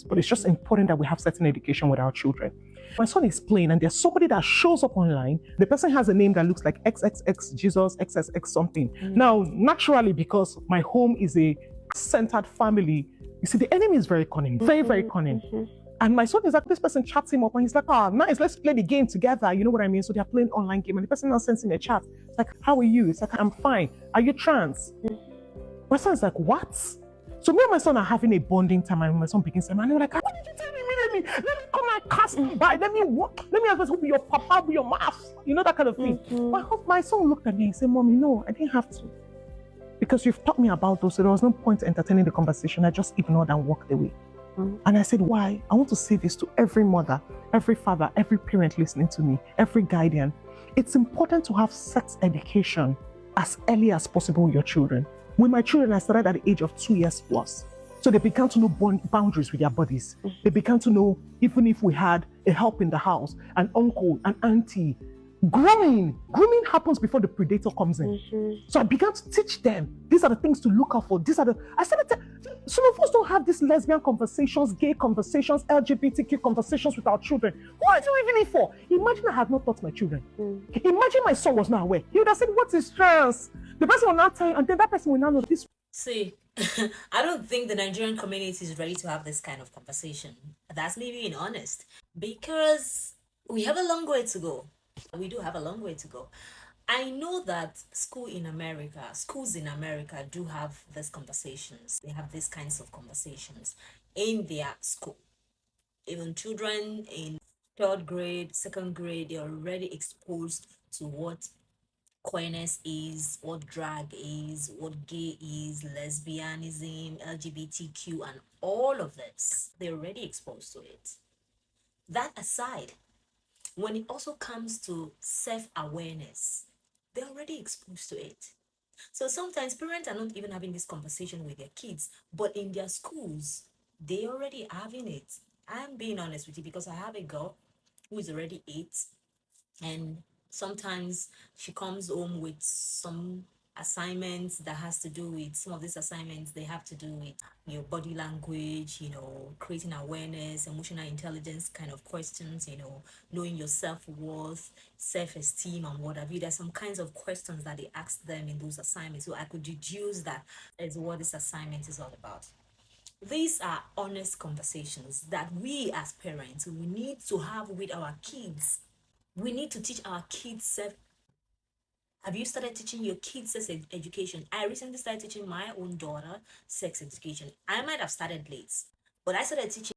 But it's just important that we have certain education with our children. My son is playing, and there's somebody that shows up online. The person has a name that looks like XXX Jesus, XXX something. Now, naturally, because my home is a centered family, you see, the enemy is very cunning, very, very cunning. And my son is like, this person chats him up and he's like, nice, let's play the game together. You know what I mean? So they're playing online game and the person now sends in a chat. It's like, how are you? It's like, I'm fine. Are you trans? My son's like, what? So me and my son are having a bonding time, and my son begins saying, and they're like, why did you tell me immediately? Let me come and cast me by. Let me walk. Let me have who be your papa, be your mouth. You know, that kind of thing. My son looked at me and said, Mommy, no, I didn't have to. Because you've taught me about those, so there was no point entertaining the conversation. I just ignored and walked away. And I said, why? I want to say this to every mother, every father, every parent listening to me, every guardian. It's important to have sex education as early as possible with your children. With my children, I started at the age of 2 years plus. So they began to know boundaries with their bodies. They began to know, even if we had a help in the house, an uncle, an auntie, grooming happens before the predator comes in. So I began to teach them, these are the things to look out for. I started some of us don't have these lesbian conversations, gay conversations, LGBTQ conversations with our children. What are you even in for? Imagine I had not taught my children. Imagine my son was not aware. He would have said, what is trans? The person will not tell you, and then that person will not know this. See, I don't think the Nigerian community is ready to have this kind of conversation. That's me being honest. Because we have a long way to go. We do have a long way to go. I know that schools in America do have these conversations. They have these kinds of conversations in their school. Even children in third grade, second grade, they're already exposed to what queerness is, what drag is, what gay is, lesbianism, LGBTQ, and all of this. They're already exposed to it. That aside, when it also comes to self-awareness, they're already exposed to it. So sometimes parents are not even having this conversation with their kids, but in their schools, they already having it. I'm being honest with you because I have a girl who is already 8, and sometimes she comes home with some assignments that has to do with some of these assignments they have to do with your body language, creating awareness, emotional intelligence kind of questions, knowing your self-worth, self-esteem, and what have you. There's some kinds of questions that they ask them in those assignments, so I could deduce that is what this assignment is all about. These are honest conversations that we as parents we need to have with our kids. We need to teach our kids self. Have you started teaching your kids sex education? I recently started teaching my own daughter sex education. I might have started late, but I started teaching